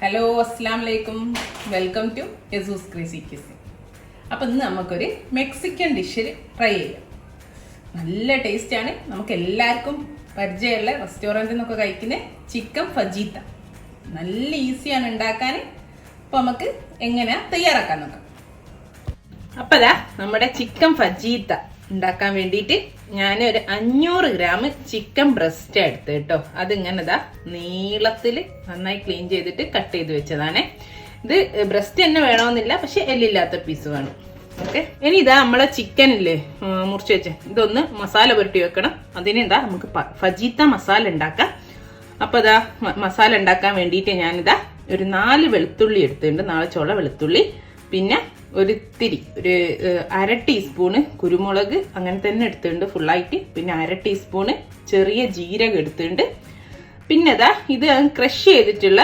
Hello അസ്സലാമലൈക്കും, welcome to യസൂസ് crazy cuisine. അപ്പം ഇന്ന് നമുക്കൊരു മെക്സിക്കൻ ഡിഷ് ട്രൈ ചെയ്യാം. നല്ല ടേസ്റ്റാണ്. നമുക്ക് എല്ലാവർക്കും പരിചയമുള്ള റെസ്റ്റോറൻറ്റിൽ നിന്നൊക്കെ കഴിക്കുന്ന ചിക്കൻ ഫജീത്ത. നല്ല ഈസിയാണ് ഉണ്ടാക്കാൻ. അപ്പോൾ നമുക്ക് എങ്ങനെയാ തയ്യാറാക്കാൻ നോക്കാം. അപ്പം അതാ നമ്മുടെ ചിക്കൻ ഫജീത്ത ഉണ്ടാക്കാൻ വേണ്ടിയിട്ട് ഞാൻ ഒരു 500 ഗ്രാം ചിക്കൻ ബ്രസ്റ്റ് എടുത്ത് കേട്ടോ. അതിങ്ങനെ ഇതാ നീളത്തിൽ നന്നായി ക്ലീൻ ചെയ്തിട്ട് കട്ട് ചെയ്ത് വെച്ചതാണ്. ഇത് ബ്രസ്റ്റ് തന്നെ വേണമെന്നില്ല, പക്ഷെ എല്ലില്ലാത്ത പീസ് വേണം. ഓക്കെ, ഇനി ഇതാ നമ്മളെ ചിക്കനില്ലേ മുറിച്ച് വെച്ചേ, ഇതൊന്ന് മസാല പുരട്ടി വെക്കണം. അതിന് എന്താ നമുക്ക് ഫജീത്ത മസാല ഉണ്ടാക്കാം. അപ്പോൾ ഇതാ മസാല ഉണ്ടാക്കാൻ വേണ്ടിയിട്ട് ഞാനിതാ ഒരു 4 വെളുത്തുള്ളി എടുത്തിട്ടുണ്ട്, 4 ചുള വെളുത്തുള്ളി. പിന്നെ ഒരു 1/2 ടീസ്പൂണ് കുരുമുളക് അങ്ങനെ തന്നെ എടുത്തിട്ടുണ്ട് ഫുള്ളായിട്ട്. പിന്നെ 1/2 ടീസ്പൂണ് ചെറിയ ജീരകം എടുത്തിട്ടുണ്ട്. പിന്നെ ഇതാ ഇത് ക്രഷ് ചെയ്തിട്ടുള്ള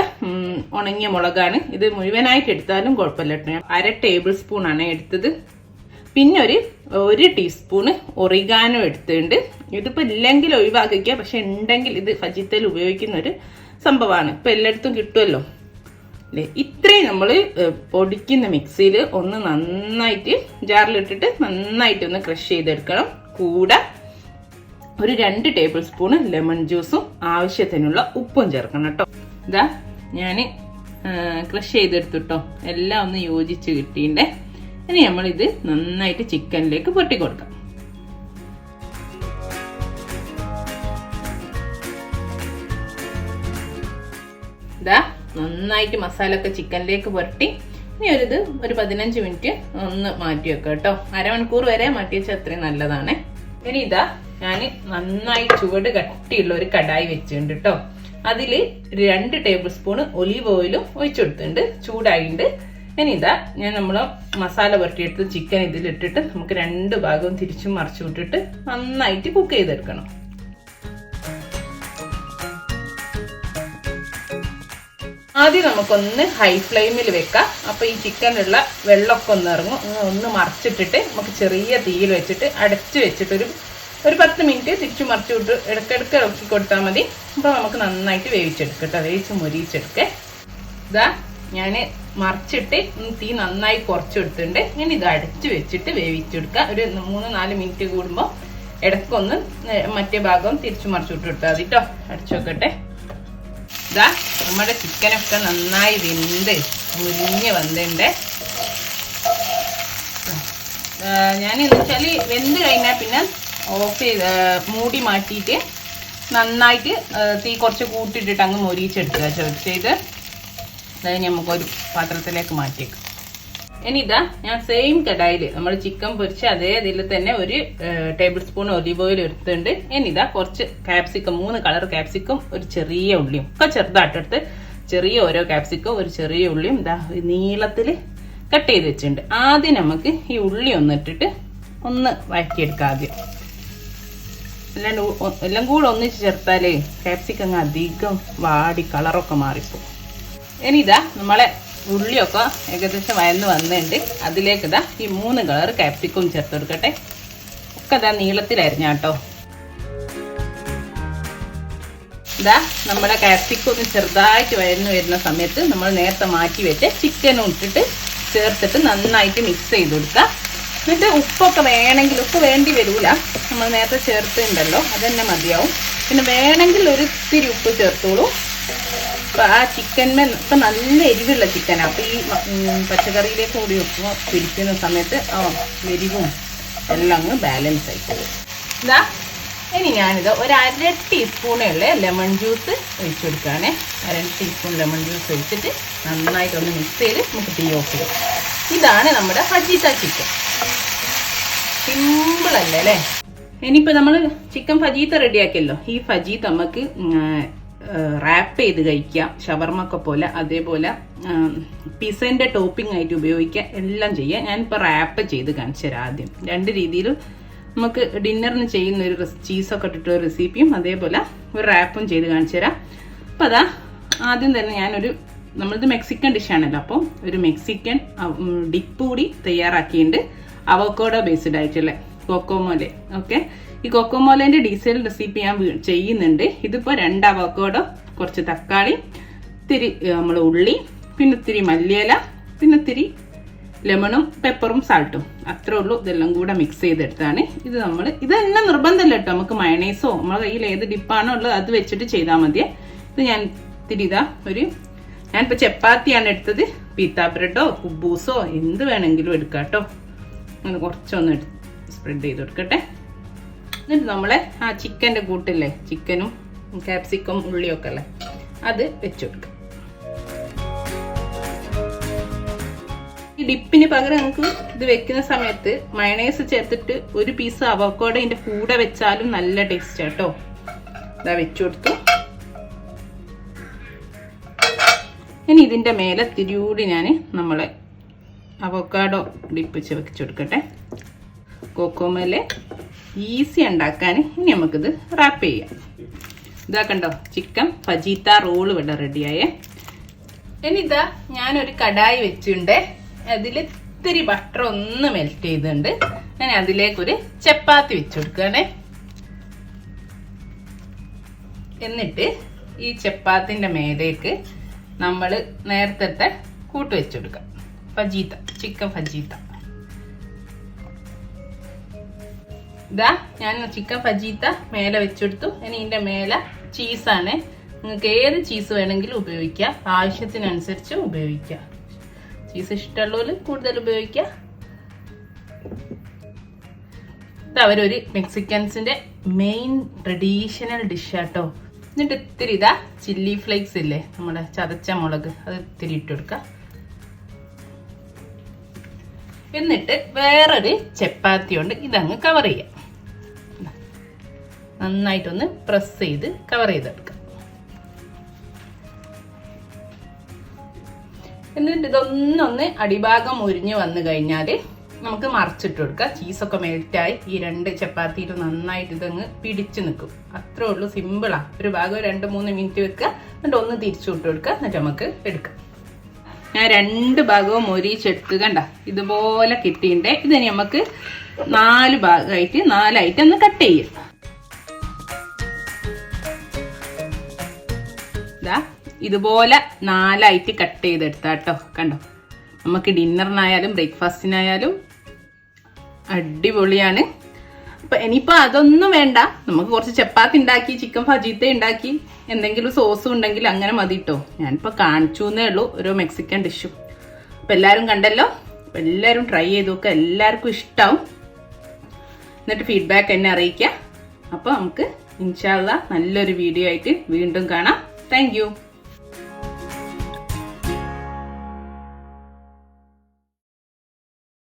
ഉണങ്ങിയ മുളകാണ്. ഇത് മുഴുവനായിട്ട് എടുത്താലും കുഴപ്പമില്ല കേട്ടോ. 1/2 ടേബിൾ സ്പൂൺ ആണ് എടുത്തത്. പിന്നെ ഒരു ടീസ്പൂണ് ഒറിഗാനോ എടുത്തിട്ടുണ്ട്. ഇതിപ്പോൾ ഇല്ലെങ്കിൽ ഒഴിവാക്കിക്കുക, പക്ഷെ ഉണ്ടെങ്കിൽ ഇത് ഫജിത്തയിൽ ഉപയോഗിക്കുന്ന ഒരു സംഭവമാണ്. ഇപ്പം എല്ലായിടത്തും കിട്ടുമല്ലോ അല്ലേ. ഇത്രയും നമ്മൾ പൊടിക്കുന്ന മിക്സിയിൽ ഒന്ന് നന്നായിട്ട് ജാറിലിട്ടിട്ട് നന്നായിട്ട് ഒന്ന് ക്രഷ് ചെയ്തെടുക്കണം. കൂടെ ഒരു 2 ടേബിൾ സ്പൂണ് ലെമൺ ജ്യൂസും ആവശ്യത്തിനുള്ള ഉപ്പും ചേർക്കണം കേട്ടോ. ഇതാ ഞാൻ ക്രഷ് ചെയ്തെടുത്തിട്ടോ, എല്ലാം ഒന്ന് യോജിച്ച് കിട്ടിയിട്ടേ. ഇനി നമ്മളിത് നന്നായിട്ട് ചിക്കനിലേക്ക് പൊട്ടി കൊടുക്കാം. ഇതാ നന്നായിട്ട് മസാല ഒക്കെ ചിക്കനിലേക്ക് പുരട്ടി. ഇനി ഒരു 15 മിനിറ്റ് ഒന്ന് മാറ്റി വെക്കാം കേട്ടോ. അരമണിക്കൂർ വരെ മാറ്റി വെച്ചാൽ അത്രയും നല്ലതാണ്. ഇനി ഇതാ ഞാൻ നന്നായി ചുവട് കട്ടിയുള്ള ഒരു കടായി വെച്ചിട്ടുണ്ട് കേട്ടോ. അതിൽ 2 ടേബിൾ സ്പൂണ് ഒലീവ് ഓയിലും ഒഴിച്ചെടുത്തിട്ടുണ്ട്. ചൂടായിട്ടുണ്ട്. ഇനി ഇതാ ഞാൻ നമ്മൾ മസാല പുരട്ടിയെടുത്ത് ചിക്കൻ ഇതിലിട്ടിട്ട് നമുക്ക് 2 ഭാഗവും തിരിച്ചും മറിച്ചു വിട്ടിട്ട് നന്നായിട്ട് കുക്ക് ചെയ്തെടുക്കണം. ആദ്യം നമുക്കൊന്ന് ഹൈ ഫ്ലെയിമിൽ വെക്കാം. അപ്പോൾ ഈ ചിക്കനിലുള്ള വെള്ളമൊക്കെ ഒന്ന് ഇറങ്ങും. ഒന്ന് മറിച്ചിട്ടിട്ട് നമുക്ക് ചെറിയ തീയിൽ വെച്ചിട്ട് അടച്ചു വെച്ചിട്ട് ഒരു 10 മിനിറ്റ് തിരിച്ചു മറിച്ചു വിട്ട് ഇടയ്ക്കിടയ്ക്ക് ഇളക്കി കൊടുത്താൽ മതി. അപ്പോൾ നമുക്ക് നന്നായിട്ട് വേവിച്ചെടുക്കട്ടെ, വേവിച്ച് മൊരിച്ചെടുക്കേ. ഇതാ ഞാൻ മറിച്ചിട്ട് തീ നന്നായി കുറച്ചെടുത്തിട്ടുണ്ട്. ഇനി ഇത് അടച്ചു വെച്ചിട്ട് വേവിച്ചെടുക്കുക. ഒരു 3-4 മിനിറ്റ് കൂടുമ്പോൾ ഇടയ്ക്കൊന്ന് മറ്റേ ഭാഗം തിരിച്ചു മറിച്ചു വിട്ട് കൊടുത്താൽ മതി കേട്ടോ. അടച്ചു വെക്കട്ടെ. ഇതാ നമ്മുടെ ചിക്കനൊക്കെ നന്നായി മുരിഞ്ഞ് വന്നിട്ടുണ്ട്. ഞാനെന്ന് വെച്ചാൽ വെന്ത് കഴിഞ്ഞാൽ പിന്നെ ഓഫ് ചെയ്ത് മൂടി മാറ്റിയിട്ട് നന്നായിട്ട് തീ കുറച്ച് കൂട്ടിയിട്ടിട്ട് അങ്ങ് മൊരിച്ചെടുക്കുക ചെയ്ത്. അതായത് നമുക്കൊരു പാത്രത്തിലേക്ക് മാറ്റിയേക്കാം. ഇനി ഇതാ ഞാൻ സെയിം കടായിൽ നമ്മൾ ചിക്കൻ പൊരിച്ച് അതേ ഇതിൽ തന്നെ ഒരു ടേബിൾ സ്പൂൺ ഒലിവ് ഓയിൽ എടുത്തിട്ടുണ്ട്. ഇനി ഇതാ കുറച്ച് ക്യാപ്സിക്കം, 3 കളർ ക്യാപ്സിക്കം, ഒരു ചെറിയ ഉള്ളിയും ഒക്കെ ചെറുതായിട്ടെടുത്ത് ചെറിയ ഓരോ ക്യാപ്സിക്കം ഒരു ചെറിയ ഉള്ളിയും ഇതാ നീളത്തിൽ കട്ട് ചെയ്ത് വെച്ചിട്ടുണ്ട്. ആദ്യം നമുക്ക് ഈ ഉള്ളി ഒന്നിട്ടിട്ട് ഒന്ന് വഴറ്റിയെടുക്കാം. ആദ്യം എല്ലാം കൂടെ ഒന്നിച്ച് ചേർത്താലേ ക്യാപ്സിക്കം അങ്ങ് അധികം വാടി കളറൊക്കെ മാറിപ്പോകും. ഇനി ഇതാ നമ്മളെ ഉള്ളിയൊക്കെ ഏകദേശം വയന്ന് വന്നിട്ടുണ്ട്. അതിലേക്ക് ഇതാ ഈ 3 കളർ ക്യാപ്സിക്കം ചേർത്ത് കൊടുക്കട്ടെ. ഒക്കെ ഇതാ നീളത്തിലായിരുന്നു കേട്ടോ. ഇതാ നമ്മുടെ ക്യാപ്സിക്കം ഒന്ന് ചെറുതായിട്ട് വയന്ന് വരുന്ന സമയത്ത് നമ്മൾ നേരത്തെ മാറ്റി വെച്ച് ചിക്കനും ഇട്ടിട്ട് ചേർത്തിട്ട് നന്നായിട്ട് മിക്സ് ചെയ്ത് കൊടുക്കുക. എന്നിട്ട് ഉപ്പൊക്കെ വേണമെങ്കിൽ, ഉപ്പ് വേണ്ടി വരില്ല, നമ്മൾ നേരത്തെ ചേർത്തിട്ടുണ്ടല്ലോ അതന്നെ മതിയാവും. പിന്നെ വേണമെങ്കിൽ ഒരു ഇത്തിരി ഉപ്പ് ചേർത്തോളൂ. അപ്പം ആ ചിക്കന്മേ ഇപ്പം നല്ല എരിവുള്ള ചിക്കനാണ്. അപ്പം ഈ പച്ചക്കറിയിലേക്ക് കൂടി ഉപ്പ് പിരിക്കുന്ന സമയത്ത് എരിവും എല്ലാം അങ്ങ് ബാലൻസ് ആയിക്കോളും. ഇതാ ഇനി ഞാനിത് ഒരു 1/2 ടീസ്പൂണേ ഉള്ള ലെമൺ ജ്യൂസ് ഒഴിച്ചു കൊടുക്കുകയാണേ. 1/2 ടീസ്പൂൺ ലെമൺ ജ്യൂസ് ഒഴിച്ചിട്ട് നന്നായിട്ടൊന്ന് മിക്സ് ചെയ്ത് നമുക്ക് തീ ഓഫ് ചെയ്യാം. ഇതാണ് നമ്മുടെ ഫജീത്ത ചിക്കൻ. സിമ്പിളല്ലേ അല്ലേ? ഇനിയിപ്പോൾ നമ്മൾ ചിക്കൻ ഫജീത്ത റെഡിയാക്കിയല്ലോ. ഈ ഫജീത്ത നമുക്ക് റാപ്പ് ചെയ്ത് കഴിക്കാം, ഷവർമൊക്കെ പോലെ. അതേപോലെ പിസൻ്റെ ടോപ്പിംഗ് ആയിട്ട് ഉപയോഗിക്കാം, എല്ലാം ചെയ്യാം. ഞാനിപ്പോൾ റാപ്പ് ചെയ്ത് കാണിച്ചു തരാം. ആദ്യം 2 രീതിയിൽ നമുക്ക് ഡിന്നറിന് ചെയ്യുന്ന ഒരു ചീസൊക്കെ ഇട്ടിട്ട് റെസിപ്പിയും അതേപോലെ ഒരു റാപ്പും ചെയ്ത് കാണിച്ചു തരാം. അപ്പോൾ അതാ ആദ്യം തന്നെ നമ്മളിത് മെക്സിക്കൻ ഡിഷാണല്ലോ, അപ്പോൾ ഒരു മെക്സിക്കൻ ഡിപ്പ് കൂടി തയ്യാറാക്കിയിട്ടുണ്ട്. അവോക്കാഡോ ബേസ്ഡ് ആയിട്ടുള്ള ഗോക്കോമോലെ. ഓക്കെ, ഈ ഗോക്കോമോലേൻ്റെ ഡീസൽ റെസിപ്പി ഞാൻ ചെയ്യുന്നുണ്ട്. ഇതിപ്പോൾ 2 അവോക്കാഡോ, കുറച്ച് തക്കാളി, ഇത്തിരി നമ്മൾ ഉള്ളി, പിന്നെ ഇത്തിരി മല്ലിയില, പിന്നെ ഇത്തിരി ലെമണും പെപ്പറും സാൾട്ടും, അത്രേ ഉള്ളൂ. ഇതെല്ലാം കൂടെ മിക്സ് ചെയ്തെടുത്താണ് ഇത്. ഇത് തന്നെ നിർബന്ധമല്ല കേട്ടോ, നമുക്ക് മയണൈസോ നമ്മളെ കയ്യിൽ ഏത് ഡിപ്പാണോ ഉള്ളത് അത് വെച്ചിട്ട് ചെയ്താൽ മതിയേ. ഇത് ഞാൻ ഇത്തിരി ഞാനിപ്പോൾ ചപ്പാത്തിയാണ് എടുത്തത്. പീത്ത ബ്രെഡോ കുബൂസോ എന്ത് വേണമെങ്കിലും എടുക്കാം കേട്ടോ. അങ്ങനെ കുറച്ചൊന്ന് സ്പ്രെഡ് ചെയ്ത് കൊടുക്കട്ടെ. എന്നിട്ട് നമ്മളെ ആ ചിക്കൻ്റെ കൂട്ടില്ലേ, ചിക്കനും ക്യാപ്സിക്കം ഉള്ളിയൊക്കെ അല്ലേ, അത് വെച്ച് കൊടുക്കാം. ഈ ഡിപ്പിന് പകരം നമുക്ക് ഇത് വെക്കുന്ന സമയത്ത് മയണൈസ് ചേർത്തിട്ട് ഒരു പീസ് അവോക്കാഡോ ഇതിന്റെ കൂടെ വെച്ചാലും നല്ല ടേസ്റ്റ് കേട്ടോ. ഇതാ വെച്ചു കൊടുത്തു. ഇനി ഇതിന്റെ മേലെ തിരിയൂടി ഞാൻ നമ്മളെ അവോക്കാഡോ ഡിപ്പ് വെച്ച് കൊടുക്കട്ടെ. ഗോക്കോമലെ ഈസി ഉണ്ടാക്കാൻ ഇനി നമുക്കിത് റാപ്പ് ചെയ്യാം. ഇതാ കണ്ടോ, ചിക്കൻ ഫജീത്ത റോള് ഇവിടെ റെഡിയായേ. ഇനി ഇതാ ഞാനൊരു കടായി വെച്ചിട്ടുണ്ട്. അതിൽ ഇത്തിരി ബട്ടർ ഒന്ന് മെൽറ്റ് ചെയ്തിട്ടുണ്ട്. ഞാൻ അതിലേക്കൊരു ചപ്പാത്തി വെച്ച് കൊടുക്കുകയാണേ. എന്നിട്ട് ഈ ചപ്പാത്തിന്റെ മേലേക്ക് നമ്മൾ നേരത്തെ കൂട്ട് വെച്ച് കൊടുക്കാം. ഫജീത്ത, ചിക്കൻ ഫജീത്ത. ഇതാ ഞാൻ ചിക്കൻ ഫജീത്ത മേലെ വെച്ചെടുത്തു. ഇനി ഇതിന്റെ മേലെ ചീസാണ്. നിങ്ങൾക്ക് ഏത് ചീസ് വേണമെങ്കിലും ഉപയോഗിക്കാം, ആവശ്യത്തിനനുസരിച്ച് ഉപയോഗിക്കാം. ചീസ് ഇഷ്ടമുള്ളവർ കൂടുതൽ ഉപയോഗിക്കുക. ഇത് അവരൊരു മെക്സിക്കൻസിന്റെ മെയിൻ ട്രഡീഷണൽ ഡിഷാട്ടോ. എന്നിട്ട് ഇത്തിരി ചില്ലി ഫ്ലേക്സ് ഇല്ലേ, നമ്മുടെ ചതച്ച മുളക്, അത് ഇത്തിരി ഇട്ട് കൊടുക്കുക. എന്നിട്ട് വേറൊരു ചപ്പാത്തി കൊണ്ട് ഇതങ്ങ് കവർ ചെയ്യാം. നന്നായിട്ടൊന്ന് പ്രസ് ചെയ്ത് കവർ ചെയ്തെടുക്കാം. എന്നിട്ട് ഇതൊന്നൊന്ന് അടിഭാഗം മുരിഞ്ഞ് വന്നു കഴിഞ്ഞാൽ നമുക്ക് മറിച്ചിട്ട് കൊടുക്കാം. ചീസൊക്കെ മെൽറ്റായി ഈ രണ്ട് ചപ്പാത്തിയിട്ട് നന്നായിട്ട് ഇതങ്ങ് പിടിച്ചു നിൽക്കും. അത്രേ ഉള്ളൂ, സിമ്പിളാ. ഒരു ഭാഗം 2-3 മിനിറ്റ് വെക്കുക, എന്നിട്ട് ഒന്ന് തിരിച്ചു വിട്ട് കൊടുക്കുക, എന്നിട്ട് നമുക്ക് എടുക്കാം. ഞാൻ 2 ഭാഗവും മൊരിച്ചെടുത്ത് കണ്ട ഇതുപോലെ കിട്ടിയിട്ടുണ്ട്. ഇതിന് നമുക്ക് 4 ഭാഗമായിട്ട് 4ആയിട്ട് ഒന്ന് കട്ട് ചെയ്യാം. ഇതുപോലെ 4ആയിട്ട് കട്ട് ചെയ്തെടുത്താട്ടോ. കണ്ടോ, നമുക്ക് ഡിന്നറിനായാലും ബ്രേക്ക്ഫാസ്റ്റിനായാലും അടിപൊളിയാണ്. അപ്പൊ ഇനിയിപ്പോ അതൊന്നും വേണ്ട, നമുക്ക് കുറച്ച് ചപ്പാത്തി ഉണ്ടാക്കി, ചിക്കൻ ഫജീത്ത ഉണ്ടാക്കി, എന്തെങ്കിലും സോസും ഉണ്ടെങ്കിൽ അങ്ങനെ മതി കേട്ടോ. ഞാനിപ്പോ കാണിച്ചു എന്നേ ഉള്ളൂ ഓരോ മെക്സിക്കൻ ഡിഷും. അപ്പൊ എല്ലാവരും കണ്ടല്ലോ, അപ്പൊ എല്ലാവരും ട്രൈ ചെയ്ത് നോക്കുക, എല്ലാവർക്കും ഇഷ്ടാവും. എന്നിട്ട് ഫീഡ്ബാക്ക് എന്നെ അറിയിക്കുക. അപ്പൊ നമുക്ക് ഇൻഷാ അല്ലാഹ് നല്ലൊരു വീഡിയോ ആയിട്ട് വീണ്ടും കാണാം. Thank you.